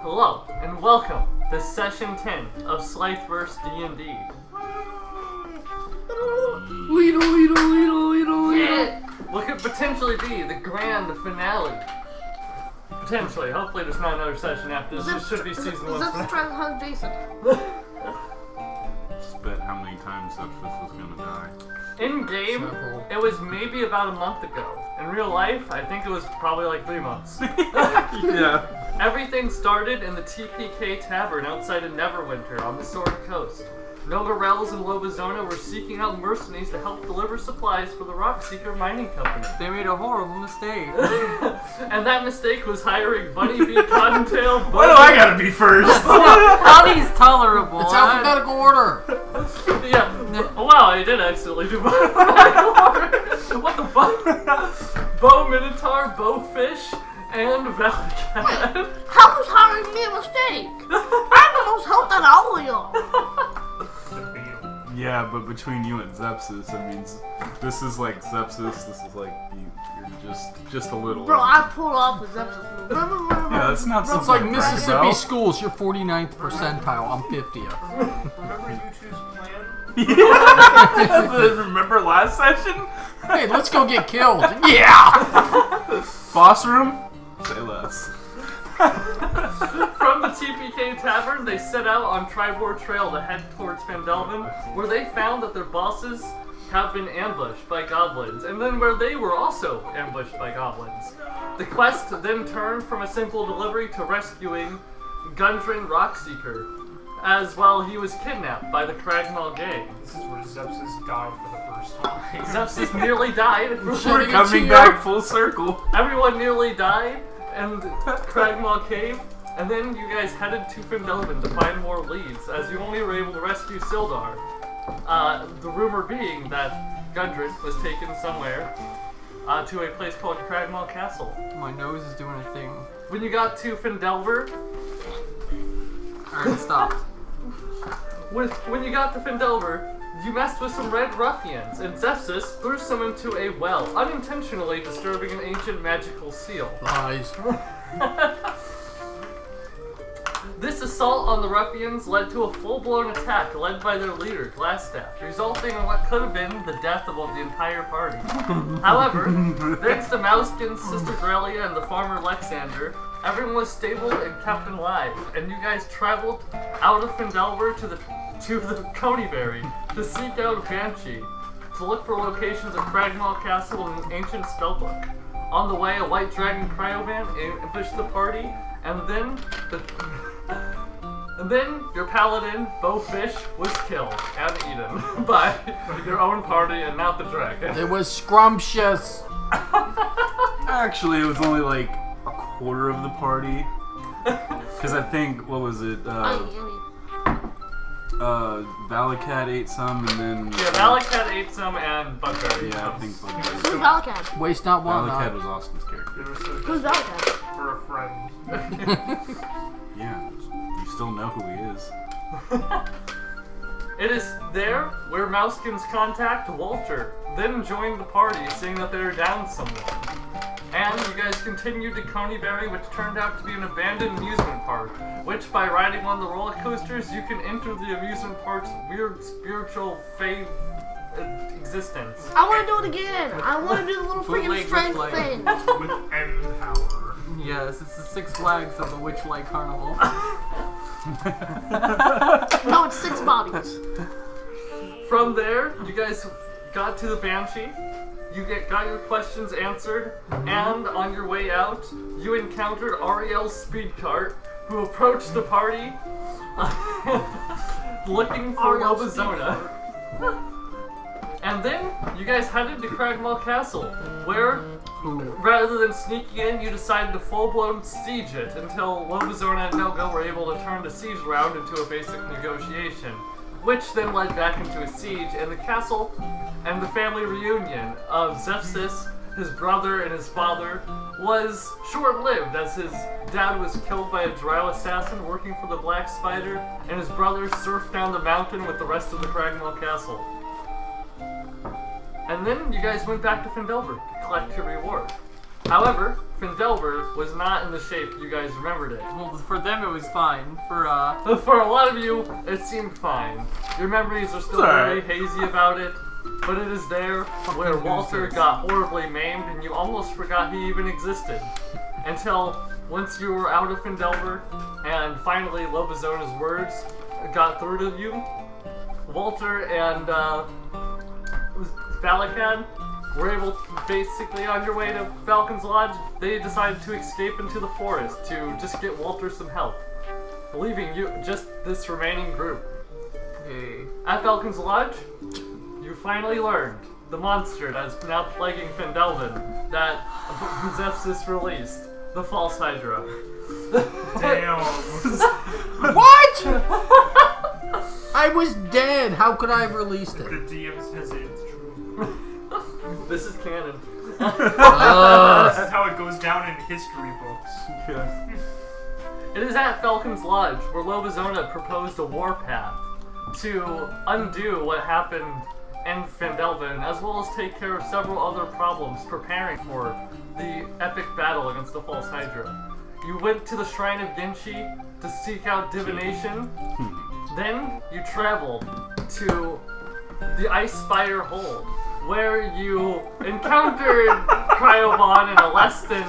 Hello, and welcome to Session 10 of Slythverse D&D. Yeah, what could potentially be the grand finale. Potentially. Hopefully there's not another session after this. This should be season 1. Zefsys trying to hug Jason. Just bet how many times Zyfsys was gonna die. In game, it was maybe about a month ago. In real life, I think it was probably like 3 months. Yeah. Everything started in the TPK Tavern outside of Neverwinter on the Sword Coast. Nogarelz and Lobizona were seeking out mercenaries to help deliver supplies for the Rockseeker Mining Company. They made a horrible mistake. And that mistake was hiring Bunny B. Cottontail. Why do I gotta be first? Honey's tolerable. It's alphabetical order. Yeah. Oh, wow, I did accidentally do alphabetical order. What the fuck? Bo Minotaur, Bo Fish, and Valicat. How was hiring me a mistake? I'm the most helped out of all of y'all. Yeah, but between you and Zyfsys, I mean, this is like Zyfsys, this is like you're just a little. Bro, I pulled off the Zefsys move. Yeah, that's not Bro, something. It's like to brag Mississippi about. schools, you're 49th percentile, I'm 50th. Remember YouTube's plan? Remember last session? Hey, let's go get killed. Yeah! Boss room? Say less. From the TPK Tavern, they set out on Tribor Trail to head towards Phandelven, where they found that their bosses have been ambushed by goblins, and then where they were also ambushed by goblins. The quest then turned from a simple delivery to rescuing Gundren Rockseeker, as well he was kidnapped by the Cragmaw gang. This is where Zefsys died for the first time. Zefsys nearly died. We're coming back full circle. Everyone nearly died, and Cragmaw Cave, and then you guys headed to Phandelven to find more leads, as you only were able to rescue Sildar. The rumor being that Gundren was taken somewhere to a place called Cragmaw Castle. My nose is doing a thing. When you got to Phandelver, Alright, stop. when you got to Phandelver, you messed with some red ruffians, and Zyfsys threw some into a well, unintentionally disturbing an ancient magical seal. Lies. This assault on the ruffians led to a full-blown attack led by their leader, Glassstaff, resulting in what could have been the death of the entire party. However, thanks to Mouskin's sister Grelia and the farmer Lexander, everyone was stable and kept alive, and you guys traveled out of Phandelver to the Coneyberry to seek out Banshee, to look for locations of Cragmaw Castle and an ancient spellbook. On the way, a white dragon cryovan ambushed the party, and then your paladin, Bo Fish, was killed and eaten by your own party and not the dragon. It was scrumptious. Actually, it was only like a quarter of the party. Because I think, what was it? Valicat ate some, and then... Yeah, Valicat ate some, and Bugberry. Yeah, I think Bugberry. Who's Valicat? Waste not, want Valicat not. was Austin's character. They were so Who's desperate Valicat? for a friend. Yeah, you still know who he is. It is there where Mouskin's contact, Walter, then joined the party, saying that they were down someone. And you guys continued to Coneyberry, which turned out to be an abandoned amusement park, which by riding on the roller coasters, you can enter the amusement park's weird spiritual existence. I want to do it again. I want to do the little freaking Bootleg strength Witchlight. thing. With end power. Yes, it's the Six Flags of the Witchlight Carnival. No, it's 6 bodies. From there, you guys got to the Banshee. You got your questions answered, and on your way out, you encountered Ariel's speed cart, who approached the party looking for Ariel's Lobizona. And then you guys headed to Cragmaw Castle, where rather than sneaking in, you decided to full-blown siege it until Lobizona and Nogo were able to turn the siege round into a basic negotiation, which then led back into a siege, and the castle and the family reunion of Zyfsys, his brother, and his father was short-lived, as his dad was killed by a drow assassin working for the Black Spider, and his brother surfed down the mountain with the rest of the Cragmaw Castle. And then you guys went back to Phandelver to collect your reward. However, Phandelven was not in the shape you guys remembered it. Well, for them it was fine. For For a lot of you, it seemed fine. Your memories are still It's very alright. hazy about it, but it is there where Walter got horribly maimed and you almost forgot he even existed. Until once you were out of Phandelven and finally Lobizona's words got through to you, Walter and Balakad were able to, basically on your way to Falcon's Lodge, they decided to escape into the forest to just get Walter some help, leaving you just this remaining group. okay. At Falcon's Lodge, you finally learned the monster that is now plaguing Phandelven that Zyfsys released, the False Hydra. Damn. What? I was dead. How could I have released The it? DM says it's true. This is canon. This is how it goes down in history books. Yeah. It is at Falcon's Lodge where Lobizona proposed a warpath to undo what happened in Phandelven, as well as take care of several other problems preparing for the epic battle against the False Hydra. You went to the Shrine of Genshi to seek out divination. Then you traveled to the Ice Spire Hold, where you encountered Cryobon in a less than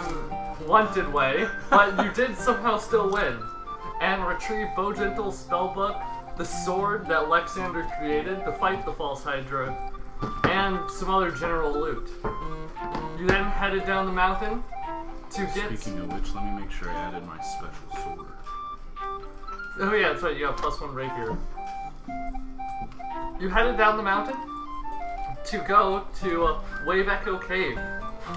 wanted way, but you did somehow still win, and retrieved Bojentle's spellbook, the sword that Lexander created to fight the False Hydra, and some other general loot. You then headed down the mountain to get... Speaking of which, let me make sure I added my special sword. Oh yeah, that's right, you got +1 rapier. You headed down the mountain to go to Wave Echo Cave,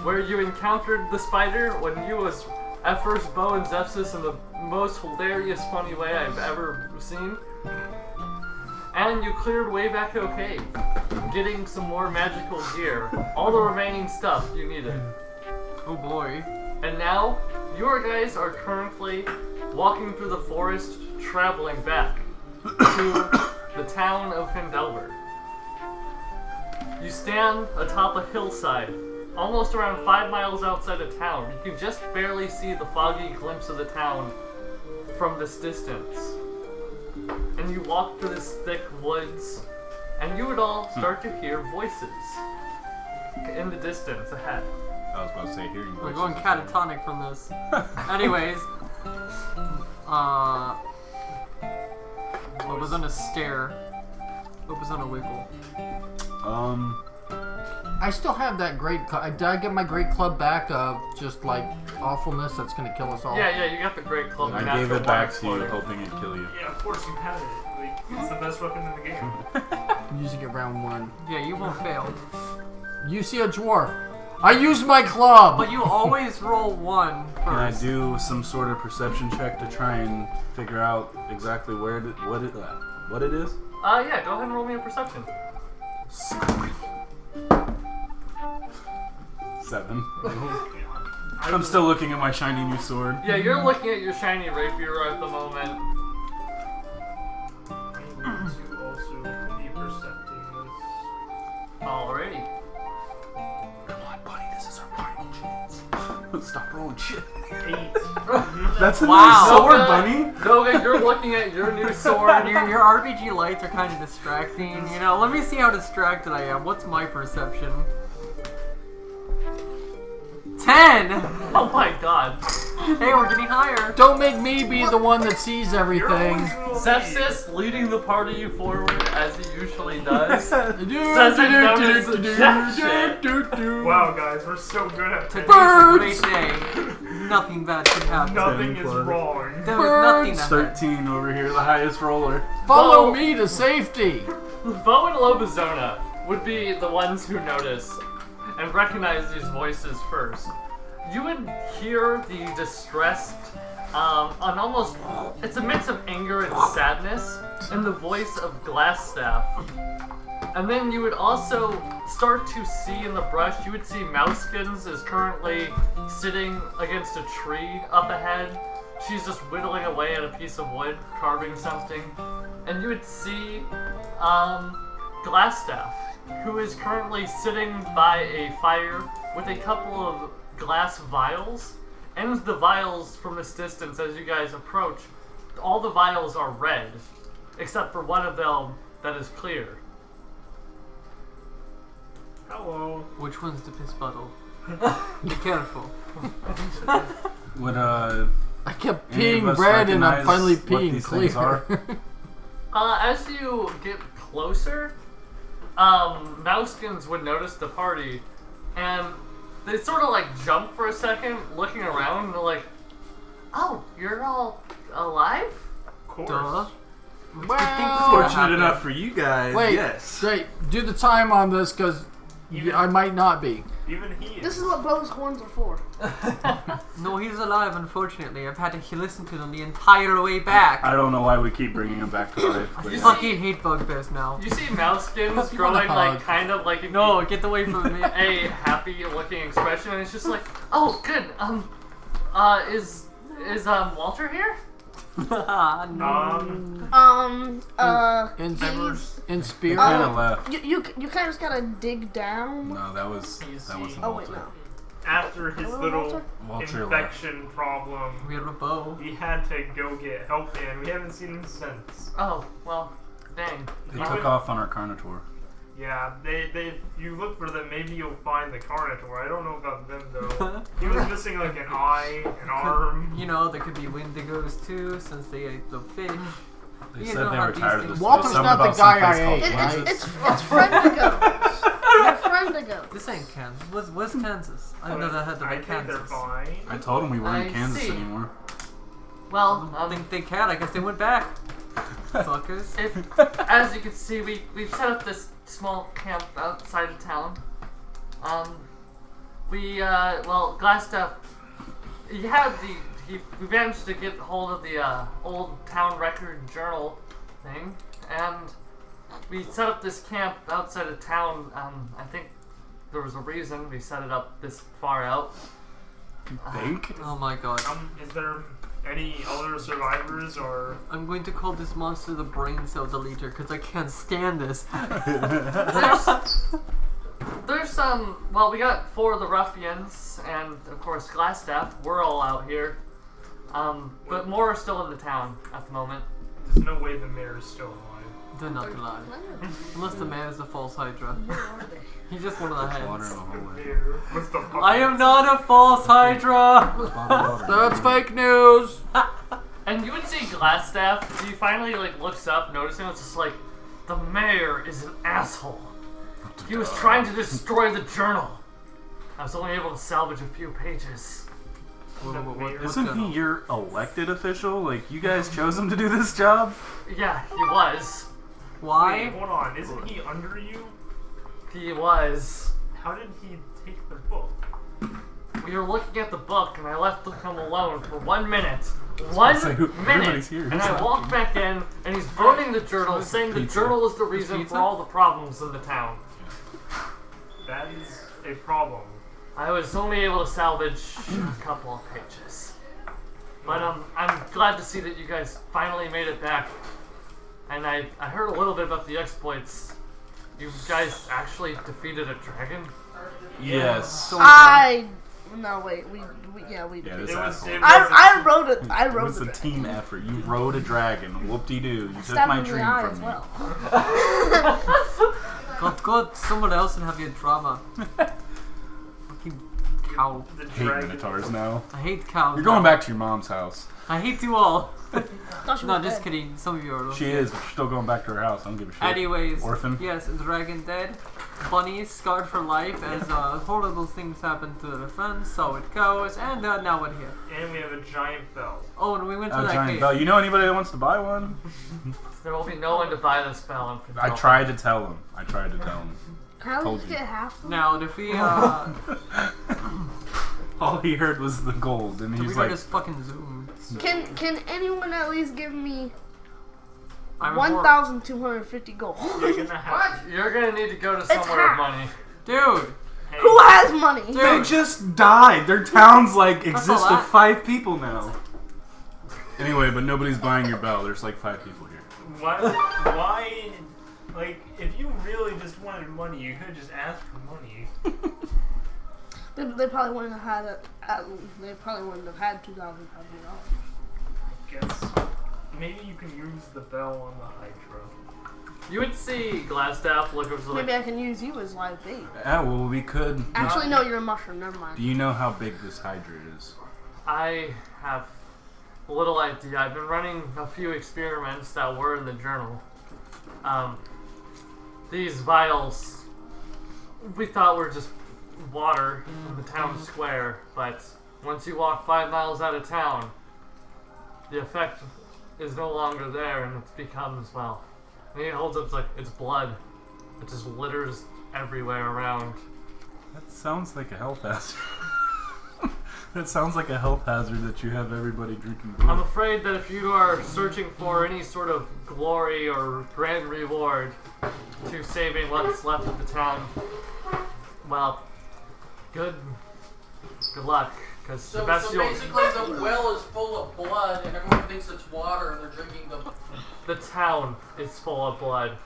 where you encountered the spider when you was at first Bo and Zefsys in the most hilarious, funny way I've ever seen. And you cleared Wave Echo Cave, getting some more magical gear, all the remaining stuff you needed. Oh boy. And now, you guys are currently walking through the forest, traveling back to the town of Phandelven. You stand atop a hillside, almost around 5 miles outside of town. You can just barely see the foggy glimpse of the town from this distance. And you walk through this thick woods, and you would all start to hear voices in the distance ahead. I was about to say hearing We're voices. going catatonic from this. Anyways, Lobizona stare. Lobizona wiggle. I still have that great. Did I get my great club back of just like awfulness that's gonna kill us all? Yeah, you got the great club. I natural gave it one back to you, exploder. hoping it'd kill you. Yeah, of course you had it. Like, it's the best weapon in the game. Using it round 1. Yeah, you won't fail. You see a dwarf. I use my club. But you always roll 1 first. Can I do some sort of perception check to try and figure out exactly what it is? Yeah, go ahead and roll me a perception. 7. I'm still looking at my shiny new sword. Yeah, you're looking at your shiny rapier at the moment. I need to also be percepting this. Alrighty. Come on, buddy, this is our final chance. Stop rolling shit. 8. That's a Wow. new sword, Noga, bunny. Noga, you're looking at your new sword. Your RPG lights are kind of distracting. You know, let me see how distracted I am. What's my perception? 10! Oh my god. Hey, we're getting higher. Don't make me be the one that sees everything. Zefsys leading the party forward as he usually does. Doesn't Doesn't notice jack shit. Wow, guys, we're so good at this. Today's a great day. Nothing bad could happen. Nothing is 10 plus. wrong. There was nothing to happen. 13 over here, the highest roller. Follow Whoa. me to safety. Bo and Lobizona would be the ones who notice and recognize these voices first. You would hear the distressed, an almost, it's a mix of anger and sadness in the voice of Glassstaff. And then you would also start to see in the brush, you would see Mouseskins is currently sitting against a tree up ahead. She's just whittling away at a piece of wood, carving something. And you would see Glassstaff, who is currently sitting by a fire with a couple of glass vials, and the vials from this distance, as you guys approach, all the vials are red, except for one of them that is clear. Hello. Which one's the piss bottle? Be careful. Would I kept any of peeing us red and I'm recognize finally what peeing these things clear. As you get closer, Mouskins would notice the party, and they sort of like jump for a second, looking around, and they're like, "Oh, you're all alive?" Of course. Duh. Well, fortunate enough for you guys, wait, yes. wait, do the time on this because I might not be. Even he is. This is what Bo's horns are for. No, he's alive, unfortunately. I've had to listen to them the entire way back. I don't know why we keep bringing him back to life. I but- fucking hate bugbears now. You see Mouskins You growing wanna like hug. kind of like No, get away from me. a happy-looking expression, and it's just like, "Oh, good. Is Walter here?" No. In spirit. Kind of left. You kind of just gotta dig down. No, that wasn't Oh wait, Walter. no. After his Hello, little Walter infection problem, We have a bow. he had to go get help in. We haven't seen him since. Oh, well, dang. They took off on our Carnotaur. Yeah, if you look for them, maybe you'll find the Carnotaur. I don't know about them though. He was missing like an eye, an arm. You know, there could be Wendigos too, since they ate the fish. They You said know they how were these tired of things this. Walter's Something not the about guy someplace I called ate, right? It's Friendigos. They're Friendigos. This ain't Kansas. Where's Kansas? I know that had to I be think they're Kansas. fine. I told him we weren't I in Kansas see. anymore. Well, I don't think they can. I guess they went back. Fuckers. as you can see, we've set up this small camp outside of town. Glassstaff, we managed to get hold of the old town record journal thing, and we set up this camp outside of town. I think there was a reason we set it up this far out. Think? Oh my god. Is there any other survivors or? I'm going to call this monster the brain cell deleter because I can't stand this. There's some. Well, we got 4 of the ruffians, and of course Glassstaff. We're all out here, but more are still in the town at the moment. There's no way the mayor's still alive. They're not alive. Unless the man is the False Hydra. He's just one of the Water in heads. the hallway. Mayor with the I am not a False Hydra! That's fake news. And you would see Glassstaff. He finally looks up, noticing it's just like, the mayor is an asshole. He was trying to destroy the journal. I was only able to salvage a few pages. What's Isn't going he on? your elected official? Like, you guys chose him to do this job? Yeah, he was. Why? Wait, hold on. Isn't he under you? He was. How did he take the book? We were looking at the book, and I left him alone for 1 minute. 1 say, minute! everybody's here. And Who's I walked back in, and he's burning the journal, saying the Pizza. journal is the reason Pizza? for all the problems in the town. That is a problem. I was only able to salvage a couple of pages. But I'm glad to see that you guys finally made it back. And I heard a little bit about the exploits. You guys actually defeated a dragon? Yes. No wait, we Yeah, did. this It was. asshole. It was I wrote it. I It wrote was the a team effort. You rode a dragon. Whoop-de-doo. You took Stabbed my him in the dream eye from as me. well. Go somewhere else and have your drama. Fucking cow. the Hate dragon. minotaurs now. I hate cows. You're going now. back to your mom's house. I hate you all. Thought she No, was just dead. kidding. Some of you are. She is, but she's still going back to her house. I don't give a shit. Anyways, Orphan. yes, dragon dead. Bunny scarred for life as horrible things happen to their friends, so it goes, and now we're here. And we have a giant bell. Oh, and we went to A that giant cave. bell. You know anybody that wants to buy one? There will be no one to buy this spell in I Phandelven. tried to tell him. How did Told you you. get half? Now, if we All he heard was the gold, and we he's could like, just fucking zoom. Can anyone at least give me I'm 1,250 gold? You're gonna have. You're gonna need to go to somewhere with money. Dude, Hey, Who has money? they just died. Their town's like That's exists a of lot. 5 people now. Anyway, but nobody's buying your bell. There's like 5 people here. why? Like, if you really just wanted money, you could just ask for money. They probably wouldn't have had it. They probably wouldn't have had $2,500. Guess maybe you can use the bell on the Hydra. You would see Glassstaff look over like, Maybe I can use you as live bait. Yeah, well, we could. Actually, no, you're a mushroom. Never Do mind. you know how big this Hydra is? I have a little idea. I've been running a few experiments that were in the journal. These vials, we thought were just water in the town square, but once you walk 5 miles out of town, the effect is no longer there, and it becomes, well, and he holds up, it's blood. It just litters everywhere around. That sounds like a health hazard. That sounds like a health hazard that you have everybody drinking blood. I'm afraid that if you are searching for any sort of glory or grand reward to saving what's left of the town, well, good luck, because the best you'll... basically the well is full of blood and everyone thinks it's water and they're drinking The town is full of blood.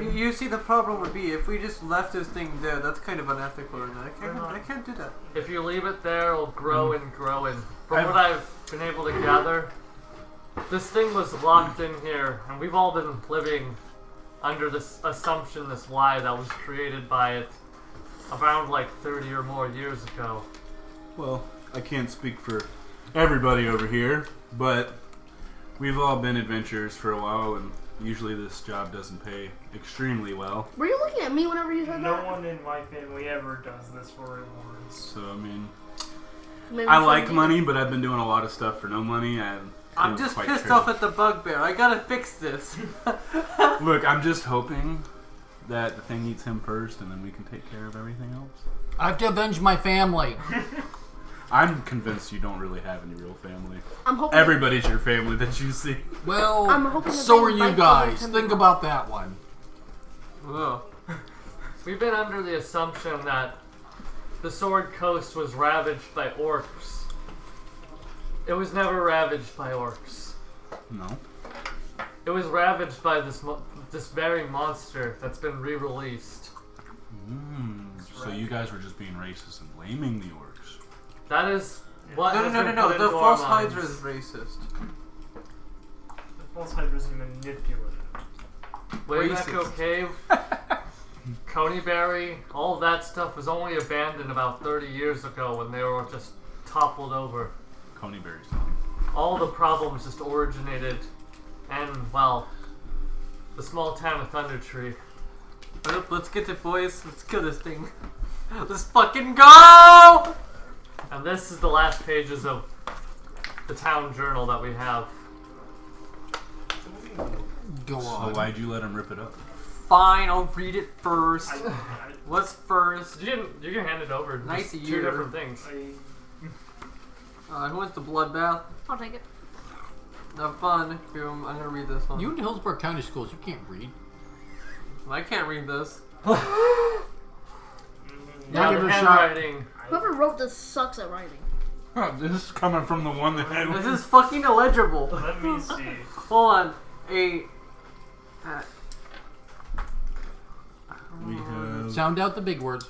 You see, the problem would be if we just left this thing there. That's kind of unethical, and I can't do that. If you leave it there, it'll grow and grow, and from what I've been able to gather, this thing was locked in here, and we've all been living under this assumption, this lie that was created by it around like 30 or more years ago. Well, I can't speak for everybody over here, but we've all been adventurers for a while, and usually this job doesn't pay extremely well. Were you looking at me whenever you said No that? one in my family ever does this for rewards. So, I mean, Maybe I you like should- money, but I've been doing a lot of stuff for no money, and I'm just pissed off at the bugbear. I gotta fix this. Look, I'm just hoping that the thing eats him first, and then we can take care of everything else. I have to avenge my family. I'm convinced you don't really have any real family. I'm hoping. Everybody's your family that you see. Well, I'm hoping that so they are you invite guys. them to Think me. about that one. Ugh. We've been under the assumption that the Sword Coast was ravaged by orcs. It was never ravaged by orcs. No. It was ravaged by this very monster that's been re-released. So you guys were just being racist and blaming the orcs. That is what has been No. put The into our False minds. Hydra is racist. The False Hydra is manipulative. Way back Racist. Cave, Coneyberry, all of that stuff was only abandoned about 30 years ago when they were just toppled over. Coneyberry's. All the problems just originated, and, well, the small town of Thunder Tree. Let's get it, boys. Let's kill this thing. Let's fucking go! And this is the last pages of the town journal that we have. Go So on. why'd you let him rip it up? Fine, I'll read it first. I What's first? You can hand it over. Nice Just of two you. different things. Who wants the bloodbath? I'll take it. Have fun. Boom. I'm gonna read this one. You in Hillsborough County Schools, you can't read. I can't read this. Yeah, Not the even a shot. handwriting. Whoever wrote this sucks at writing. This is coming from the one that had. This is fucking illegible. Let me see. Hold on. We have Sound out the big words.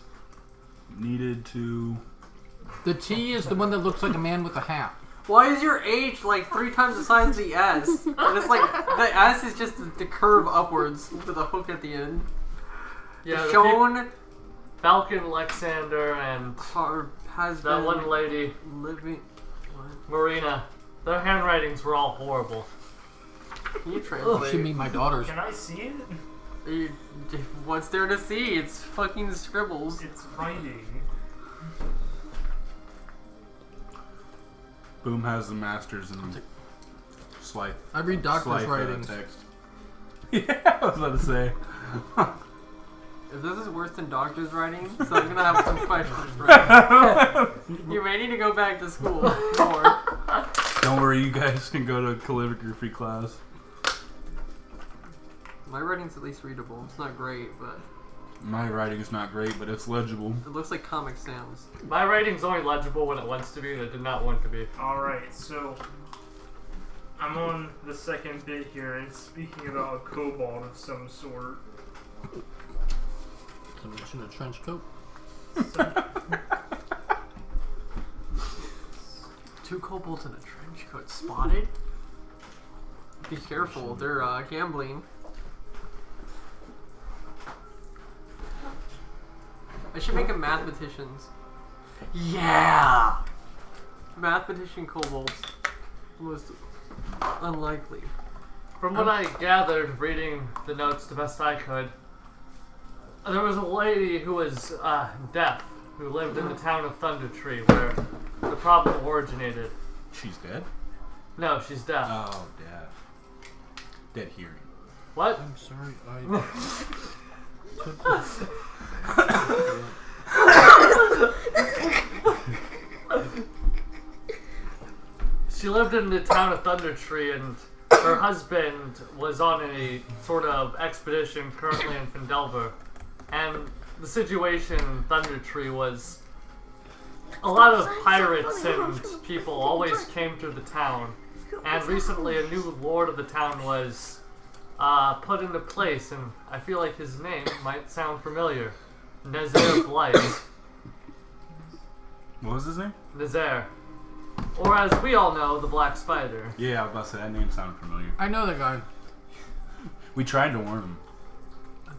needed to. The T is the one that looks like a man with a hat. Why is your H like 3 times the size of the S? And it's like the S is just the curve upwards with a hook at the end. Yeah, the Shown Falcon, Lexander, and has that been one lady, living. Marina. Their handwritings were all horrible. Can you You translate? should meet my daughters. Can I see it? What's there to see? It's fucking scribbles. It's writing. Boom has the masters in Slyth. I read doctor's Slyth, writings. text. Yeah, I was about to say. If this is worse than doctor's writing, so I'm gonna have some questions. Right? You may need to go back to school more. Don't worry, you guys can go to calligraphy class. My writing's at least readable. It's not great, but My writing's not great, but it's legible. it looks like Comic Sans. My writing's only legible when it wants to be, and it did not want to be. Alright, so I'm on the second bit here, and it's speaking about a kobold of some sort. Someone in a trench coat. 2 kobolds in a trench coat spotted. Be careful, they're gambling. I should make a mathematicians. Yeah! Mathematician kobolds. Most unlikely. From what I gathered, reading the notes the best I could, there was a lady who was deaf, who lived in the town of Thunder Tree, where the problem originated. She's dead? No, she's deaf. Oh, deaf. Dead hearing. What? I'm sorry, She lived in the town of Thunder Tree, and her husband was on a sort of expedition currently in Phandelven. And the situation in Thunder Tree was a lot of pirates and people always came through the town. And recently a new lord of the town was put into place, and I feel like his name might sound familiar. Nazaire Blight. What was his name? Nazaire. Or as we all know, the Black Spider. Yeah, I was about to say, that name sounded familiar. I know that guy. We tried to warn him.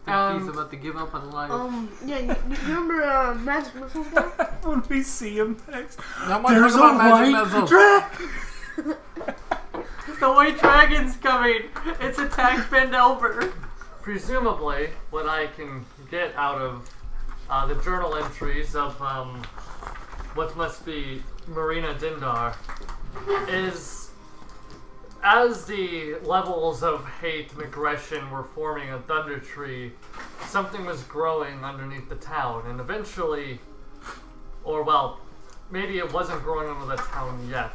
I think he's about to give up on life. Yeah, you remember Magic Missiles guy? When we see him next, Not much about magic missiles. The white dragon's coming! It's attacked Phandelven! Presumably, what I can get out of the journal entries of what must be Marina Dindar is, as the levels of hate and aggression were forming in Thunder Tree, something was growing underneath the town, and eventually, or well, maybe it wasn't growing under the town yet,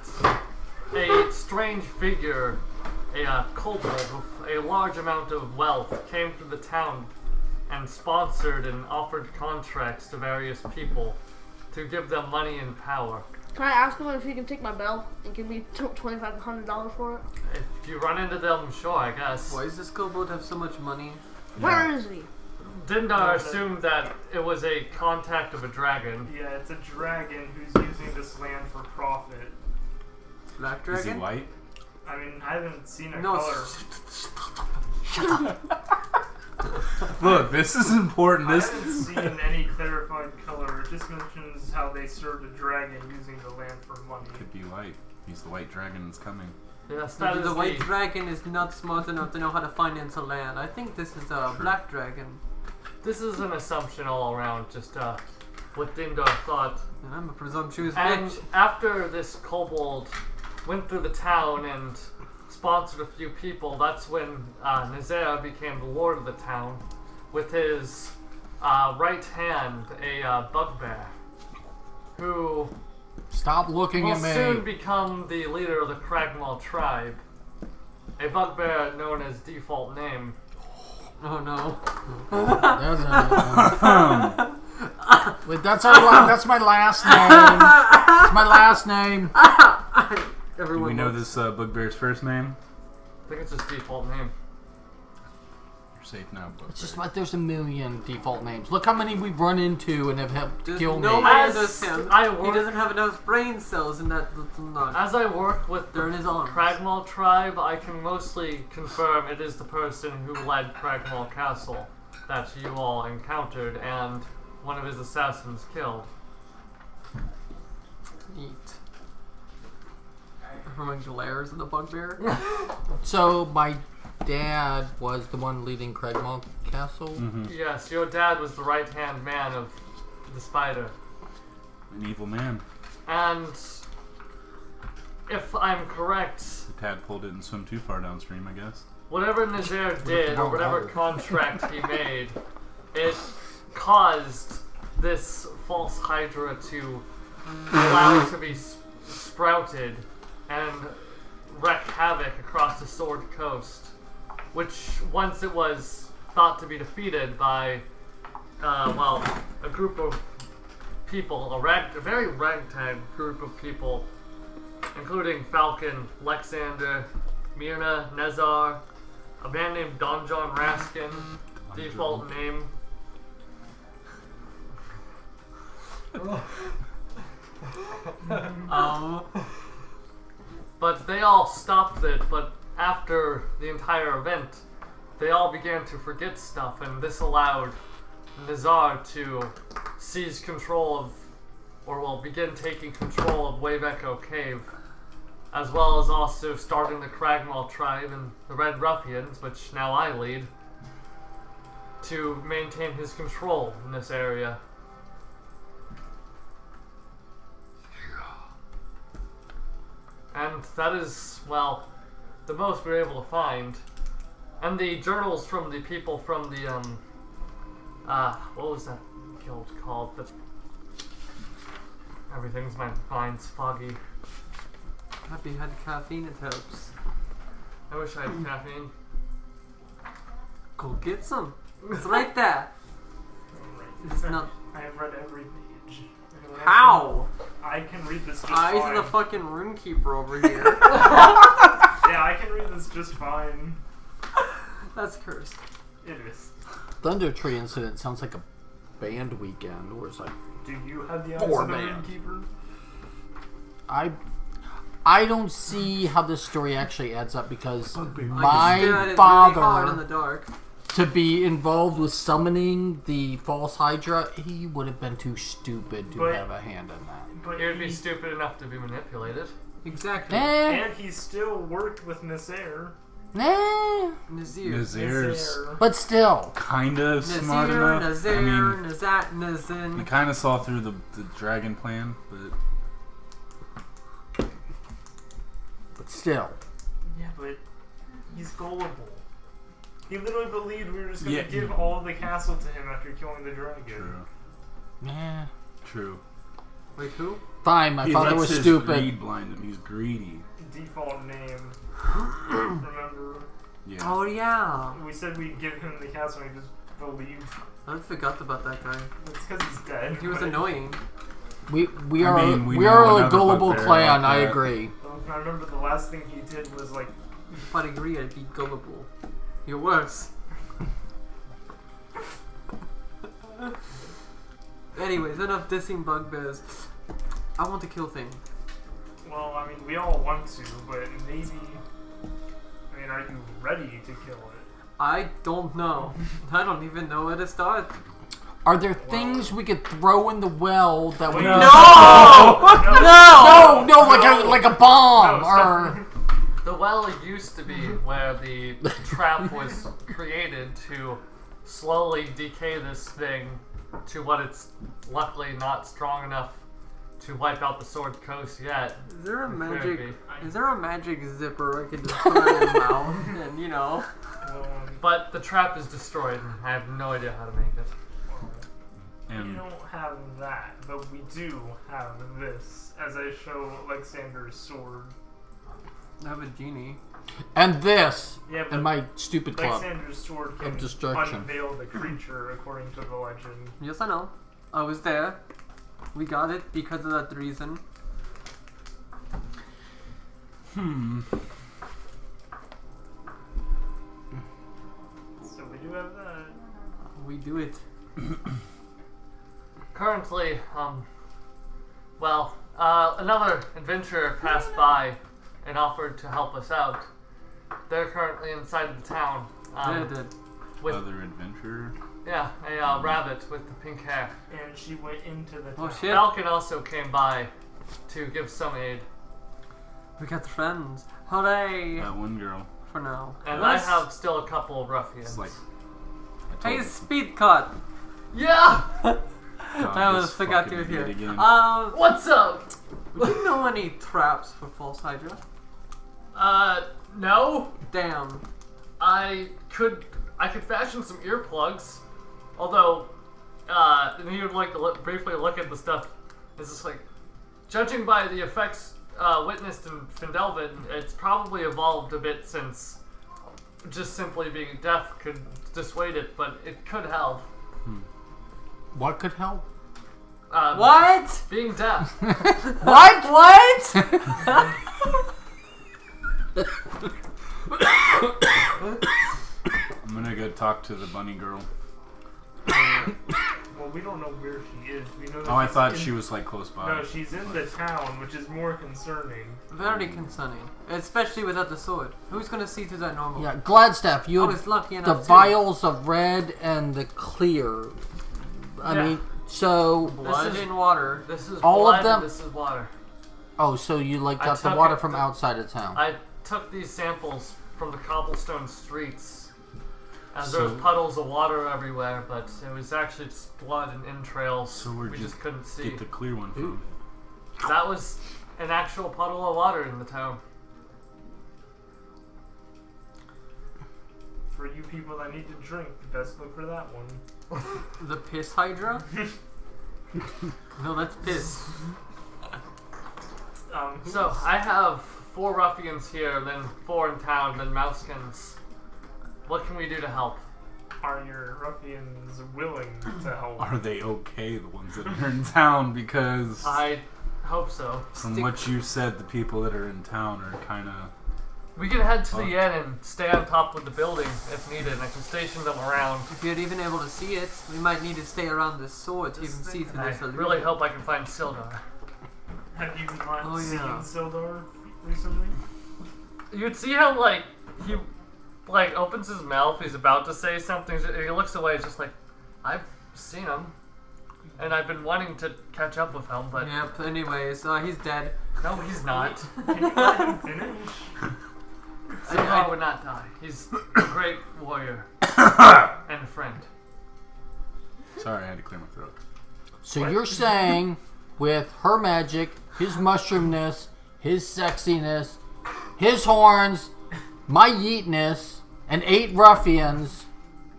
a strange figure, a kobold with a large amount of wealth, came through the town and sponsored and offered contracts to various people to give them money and power. Can I ask him if he can take my bell and give me $2,500 for it? If you run into them, sure, I guess. Why does this kobold have so much money? Where is he? Dindar assumed that it was a contact of a dragon. Yeah, it's a dragon who's using this land for profit. Black Is he dragon? white? I mean, I haven't seen a No, color. Look, this is important. I This haven't seen any clarified color. It just mentions how they served a dragon using the land for money. could be white. He's the white dragon that's coming. Yes, that Maybe is the white dragon is not smart enough to know how to finance a land. I think this is a black dragon. This is an assumption all around, just what Dindar thought. And I'm a presumptuous And bitch. after this kobold went through the town and sponsored a few people, that's when Nazaire became the lord of the town, with his right hand, a bugbear, who Stop looking will at me. soon become the leader of the Cragmaw tribe. A bugbear known as default name. Oh no. Wait, that's my last name. It's my last name. Do Everyone we know looks- this bugbear's first name? I think it's his default name. You're safe now, bugbear. It's just like there's a million default names. Look how many we've run into and have helped Just kill me. nobody As understands. I He work- doesn't have enough brain cells in that little nut. As I work with They're in the his arms. Cragmaw tribe, I can mostly confirm it is the person who led Cragmaw Castle that you all encountered and one of his assassins killed. Neat. Everyone glares at the bugbear. So my dad was the one leading Cragmaw Castle. Mm-hmm. Yes, your dad was the right-hand man of the spider. An evil man. And if I'm correct, The tadpole didn't swim too far downstream, I guess. whatever Nazaire did, or wrong whatever water. contract he made, it caused this false Hydra to allow it to be sprouted and wreak havoc across the Sword Coast, which once it was thought to be defeated by, a group of people, a very ragtag group of people, including Falcon, Lexander, Myrna, Nezar, a man named Don John Raskin, default name. but they all stopped it. But after the entire event, they all began to forget stuff, and this allowed Nazar to seize control of, or well, begin taking control of Wave Echo Cave, as well as also starting the Cragmaw tribe and the Red Ruffians, which now I lead, to maintain his control in this area. And that is, well, the most we were able to find. And the journals from the people from the, what was that guild called? Everything's, my mind's foggy. Happy had caffeine, it helps. I wish I had caffeine. Go get some. It's right there. It's not. I have read every page. How? I can read this just Eyes fine. of the fucking runekeeper over here. Yeah, I can read this just fine. That's cursed. It is. Thunder Tree Incident sounds like a band weekend where it's like, Do you have the eyes Four of the bands. Runekeeper? I don't see how this story actually adds up because I can stare at my it really hard in father, the dark. to be involved with summoning the False Hydra, he would have been too stupid to But- have a hand in that. But He would be stupid enough to be manipulated. Exactly. And he still worked with Nazir. Nah, Nazir. Nazir's but still. kind of smart Nazir, enough. Nazir, I mean, Nazat, he Nazin. kind of saw through the dragon plan, but Still. Yeah, but he's gullible. He literally believed we were just gonna Yeah. give all of the castle to him after killing the dragon. true. Nah. True. Wait, who? Fine, my He father lets was his stupid. greed blind him. He's greedy. Default name. Remember? Yeah. Oh yeah. We said we'd give him the castle and he just believed. I forgot about that guy. It's because he's dead. He was but- annoying. We I are mean, we we know are a another gullible bugbear clan. like I that. agree. I remember the last thing he did was like, If I'd agree, I'd be gullible. You're worse. Anyways, enough dissing bugbears. I want to kill things. well, I mean, we all want to, but maybe. I mean, are you ready to kill it? I don't know. I don't even know where to start. Are there things we could throw in the well that would? No! No, like a bomb No, or. The well used to be where the trap was created to slowly decay this thing to what it's luckily not strong enough to wipe out the Sword Coast yet. Is there a It could magic? be. Is there a magic zipper I can just put in my mouth and you know? But the trap is destroyed and I have no idea how to make it. We And don't have that, but we do have this, as I show Alexander's sword. I have a genie. And this, Yeah, but and my stupid club. Alexander's sword can of destruction. unveil the creature, according to the legend. Yes, I know. I was there. We got it because of that reason. So we do have that. We do it. Currently, another adventurer passed by and offered to help us out. They're currently inside the town. Yeah, it did. With, other adventurer. yeah, a rabbit with the pink hair. And she went into the Oh town. shit. Falcon also came by to give some aid. We got friends. Hooray! That one girl. For now. And Let's- I have still a couple of ruffians. It's like. Hey, speed cut! Yeah! I almost forgot you were here. Again. What's up? Do you know any traps for False Hydra? No. Damn. I could fashion some earplugs. Although, and he would like to briefly look at the stuff. It's just like, judging by the effects witnessed in Phandelven, it's probably evolved a bit since just simply being deaf could dissuade it, but it could help. What could help? What? Being deaf. What? What? I'm gonna go talk to the bunny girl. Well, we don't know where she is. We know that Oh, I she's thought in- she was like close by. No, she's in the town, which is more concerning. Very concerning. Especially without the sword. Who's gonna see through that normal? Yeah, Gladstaff, you I had was lucky the enough to. vials of red and the clear. I Yeah. mean, so... Blood This is- in water. This is All of blood, them? This is water. Oh, so you like I got the took water it- from outside of town. I took these samples from the cobblestone streets, and there So- was puddles of water everywhere, but it was actually just blood and entrails. So where'd we you just couldn't see. Get the clear one from. That was an actual puddle of water in the town. For you people that need to drink, best look for that one. The piss hydra? No, that's piss. So I have 4 ruffians here, then 4 in town, then mouseskins. What can we do to help? Are your ruffians willing to help? Are they okay, the ones that are in town? Because I hope so. from what you said, the people that are in town are kind of... We can head to the inn and stay on top of the building if needed, and I can station them around. If you're even able to see it, we might need to stay around this sword to even see through I this illusion. really hope I can find Sildar. Have you not Oh, seen yeah. Sildar recently? You'd see how, like, he, like, opens his mouth, he's about to say something, and he looks away, he's just like, I've seen him, and I've been wanting to catch up with him, but Yep, anyways, he's dead. no, he's not. Can you let him finish? Sildar would not die. He's a great warrior and a friend. Sorry, I had to clear my throat. So you're saying, with her magic, his mushroomness, his sexiness, his horns, my yeetness, and 8 ruffians,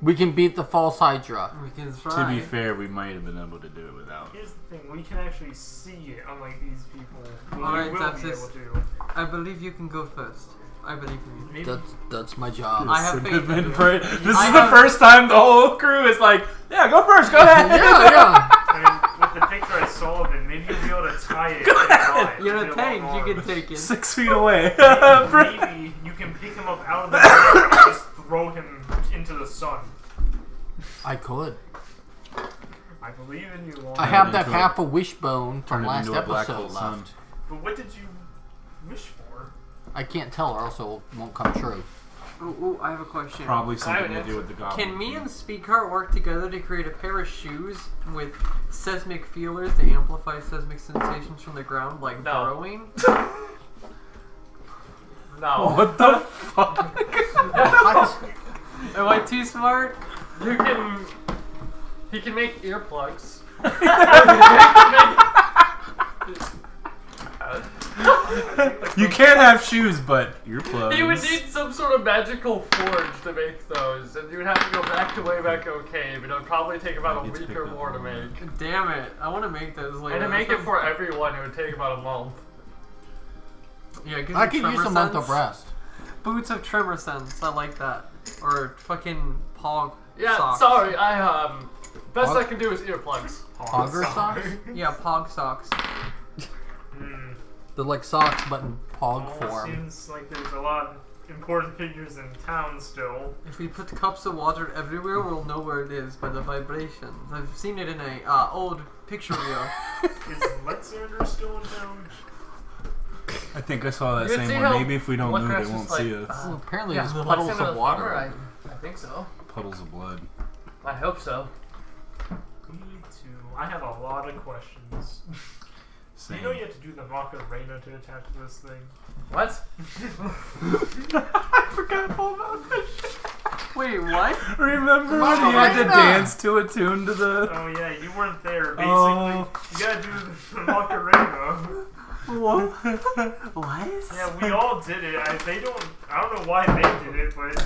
we can beat the False Hydra. We can To try. be fair, we might have been able to do it without. Here's the thing, we can actually see it, unlike these people. We Alright, will be Zefsys. able to. I believe you can go first. I believe in you. Maybe That's my job. I have This faith in you. This I is the have- first time the whole crew is like, yeah, go first, go ahead. yeah. I mean, with the picture I saw of it, maybe you'll be able to tie it. To You're a a tank, you can take it. 6 feet away. Maybe you can pick him up out of the water and just throw him into the sun. I could. I believe in you, Long. I have that into a- half a wishbone Turn from it last into a black episode hole sun. left. But what did you wish for? I can't tell or else it won't come true. Ooh, I have a question. Probably something to Alright. do with the goblin. Can me and Speakheart work together to create a pair of shoes with seismic feelers to amplify seismic sensations from the ground, like No. burrowing? No. What the fuck? Am I too smart? You can... He can make earplugs. You can't have shoes, but earplugs. He would need some sort of magical forge to make those, and you would have to go back to Wayback Cave, and it would probably take about a It's week picked or up more to on make. Damn it! I want to make those later. And to make it for everyone, it would take about a month. Yeah, it gives I you could use tremor a month of sense. rest. Boots of tremor sense. I like that. Or fucking pog Yeah, socks. sorry, best What? I can do is earplugs. Auger socks? Yeah, pog socks. Hmm. They're like socks but in pog Well, it form. seems like there's a lot of important figures in town still. If we put cups of water everywhere, we'll know where it is by the vibrations. I've seen it in a old picture reel. Is Lexander still in town? I think I saw that You can same see one. how Maybe if we don't move, Lookrat's it won't just see like, us. Well, apparently Yeah, there's well, puddles Lexander of the water. farmer, I think so. Puddles of blood. I hope so. Me too. I have a lot of questions. Do Same. you know you have to do the Macarena to attach to this thing? What? I forgot all about this. Wait, what? Remember when you had to Macarena! dance to a tune to the... Oh yeah, you weren't there. Basically, Oh. you gotta do the Macarena. What? What? Yeah, we all did it. I don't know why they did it, but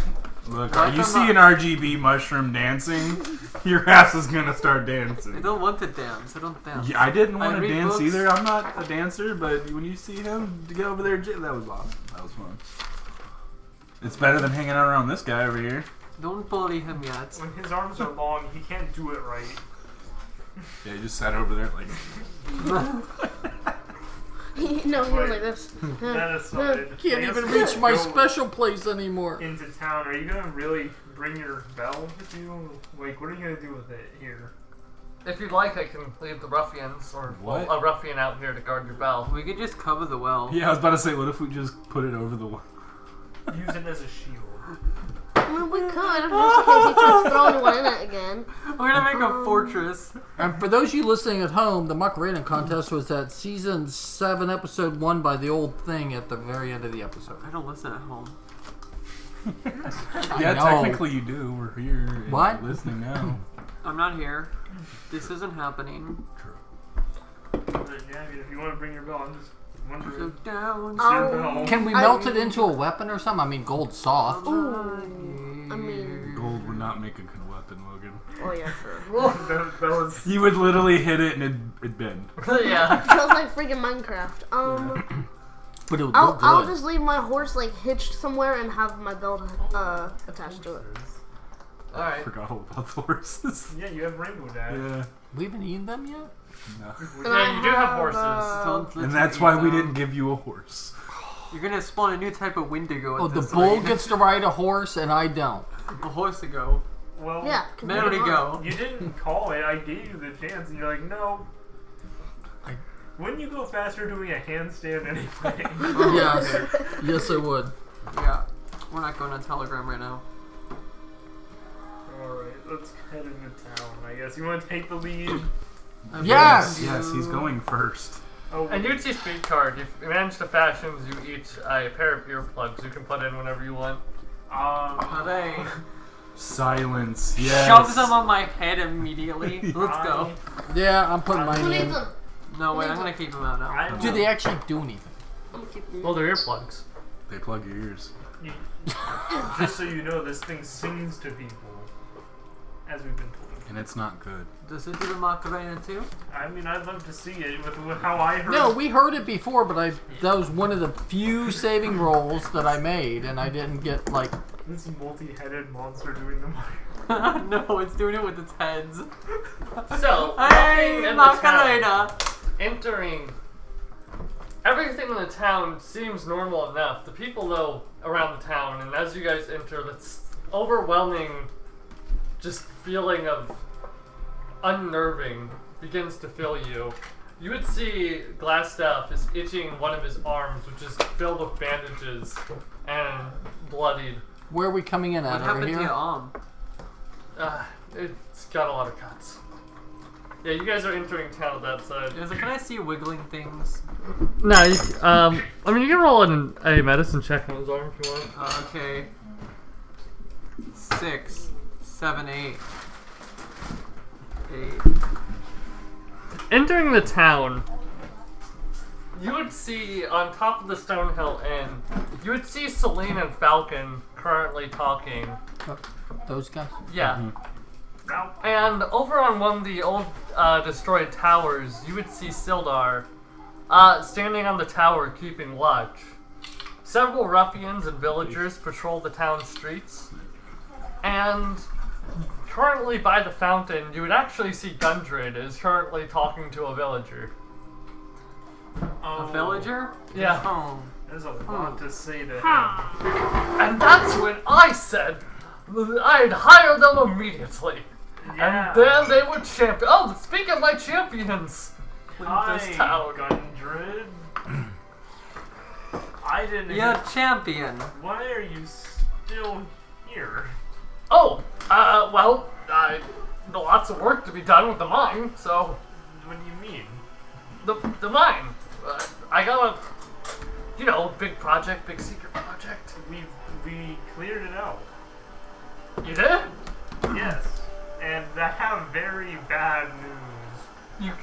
Look, Why are you come see an RGB mushroom dancing? Your ass is gonna start I dancing. don't want to dance. I don't dance. Yeah, I didn't want I to read dance books. either. I'm not a dancer, but when you see him get over there, that was awesome. That was fun. It's better than hanging out around this guy over here. Don't bully him yet. when his arms are long, he can't do it right. Yeah, he just sat over there like... No, he was like this. That aside, Can't I even guess reach my go special place anymore. into town. Are you gonna really bring your bell with you? Like, what are you gonna do with it here? if you'd like, I can leave the ruffians or What? a ruffian out here to guard your bell. We could just cover the well. Yeah, I was about to say, what if we just put it over the wall? Use it as a shield. I mean, we could, just in case he tries to throw anyone in it again. We're gonna make a fortress. And for those of you listening at home, the Macarena contest was at season 7, episode 1 by the old thing at the very end of the episode. I don't listen at home. Yeah, know. technically you do. We're here. and What? you're listening now. I'm not here. This isn't happening. But yeah, I mean, if you want to bring your bell, I'm just So wondering. down. Oh. Can we melt it into a weapon or something? I mean, gold's soft. Ooh. I mean, Gold would not make a good weapon, Logan. oh yeah, sure. that was. You would literally hit it and it'd bend. Yeah. Feels like freaking Minecraft. But it would I'll look good. I'll just leave my horse like hitched somewhere and have my belt attached to it. I Alright. forgot all about the horses. Yeah, you have rainbow dash. Yeah. We haven't eaten them yet? No. Yeah, you do have horses. Don't let And you that's eat why we them. didn't give you a horse. You're gonna spawn a new type of Wendigo. Oh, at the this bull rate. gets to ride a horse and I don't. a horse to go. Well, Yeah. There we go. You didn't call it. I gave you the chance, and you're like, no. I- Wouldn't you go faster doing a handstand anyway? Yes. Yes, I would. Yeah. We're not going on Telegram right now. Alright, let's head into town, I guess. You want to take the lead? Yes! Yes, he's going first. Oh, And you see speed card. You've managed to fashion you each a pair of earplugs you can put in whenever you want. Are they? Silence. Yes. Shove them on my head immediately. Let's go. Yeah, I'm putting Who mine needs in. them? No, wait, I'm gonna keep them out now. Do they actually do anything? I'm gonna keep them. Well, they're earplugs. They plug your ears. Just so you know, this thing sings to people, as we've been told. And it's not good. Does it do the Macarena too? I mean, I'd love to see it with how I heard. No, we heard it before, but that was one of the few saving rolls that I made, and I didn't get, like... This multi-headed monster doing the No, it's doing it with its heads. So, Hey, walking in the town, Macarena! entering. Everything in the town seems normal enough. The people, though, around the town, and as you guys enter, this overwhelming just feeling of unnerving begins to fill you. You would see Glassstaff is itching one of his arms, which is filled with bandages and bloodied. Where are we coming in What at? Over happened to here? your arm? It's got a lot of cuts. Yeah, you guys are entering town on that side. Can I see wiggling things? No, I mean, you can roll a medicine check on his arm if you want. Okay. 6, 7, 8. 8. Entering the town, you would see on top of the Stonehill Inn, you would see Celine and Falcon currently talking. Those guys? Yeah. And over on one of the old destroyed towers, you would see Sildar standing on the tower keeping watch. Several ruffians and villagers patrol the town streets. And currently by the fountain, you would actually see Gundred is currently talking to a villager. Oh, A villager? Yeah. Oh. There's a lot to say to him. And that's when I said I'd hire them immediately. Yeah. And then they would champion. Oh, speak of my champions! Clean this Hi, town. Gundred. I didn't. You're champion. Why are you still here? Oh, well, lots of work to be done with the mine, so What do you mean? the mine. I got a, big project, big secret project. We cleared it out. You did? Yes. And I have very bad news.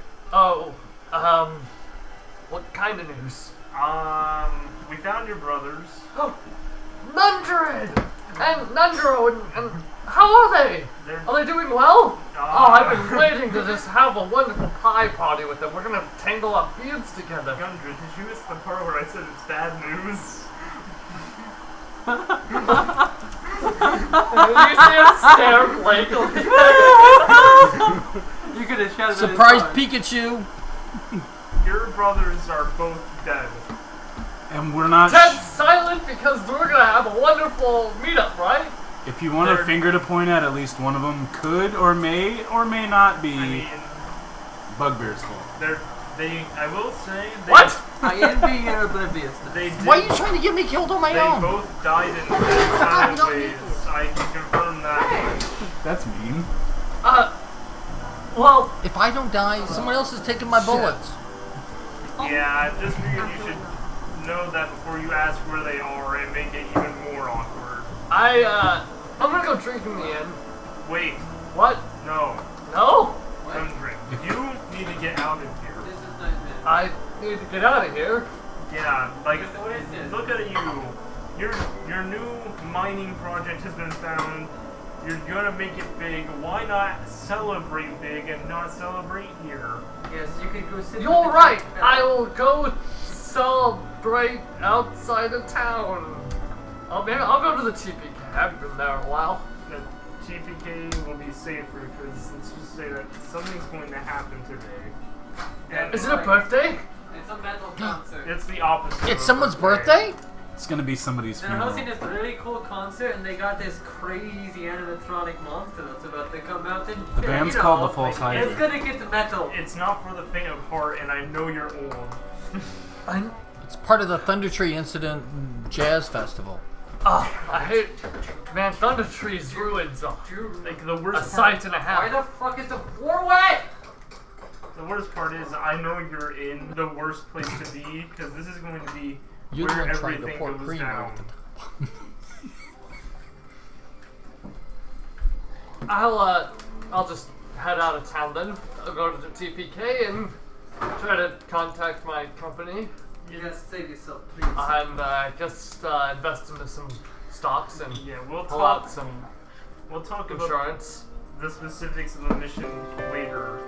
What kind of news? We found your brothers. Oh, Nundred and Nundro and how are they? They're Are they doing well? Ah. I've been waiting to just have a wonderful pie party with them. We're gonna tangle our beards together. Gundred, did you miss the part where I said it's bad news? You see him stare blankly. You could have shouted Surprise at his son. Pikachu! Your brothers are both dead. And we're not. Ted's silent because we're gonna have a wonderful meetup, right? If you want a They're- finger to point at least one of them could or may not be I mean, Bugbear's fault. I will say, What? I am being oblivious. They did, Why are you trying to get me killed on my They own? both died in different don't ways. need you. I can confirm that. That's mean. Well, If I don't die, someone else is taking my bullets. Yeah, I just figured you should know that before you ask where they are and make it even more awkward. I'm gonna go drink in the inn. Wait, What? no, No? don't drink. You need to get out of here. This is not it. I need to get out of here. Yeah, like, What is this? look at you. Your new mining project has been found. You're gonna make it big. Why not celebrate big and not celebrate here? Yes, you can go sit. You're right. I will go celebrate outside of town. I'll go to the TPK. I haven't been there in a while. The TPK will be safer because let's just say that something's going to happen today. And Is it a birthday? It's a metal concert. it's the opposite. It's of someone's birthday. birthday? It's gonna be somebody's They're funeral. hosting this really cool concert, and they got this crazy animatronic monster that's about to come out. And The band's called the False Hydra. It's gonna get the metal. It's not for the faint of heart, and I know you're old. It's part of the Thunder Tree Incident Jazz Festival. I hate. Man, Thunder Tree's ruins are Like the worst a sight and a Why half. the fuck is the floor wet? The worst part is I know you're in the worst place to be because this is going to be You're the where one trying to everything pour goes cream down. out the top. I'll just head out of town then. I'll go to the TPK and try to contact my company You gotta save yourself, please. and just invest into some stocks and Yeah, we'll pull out talk. some We'll talk about insurance. the specifics of the mission later.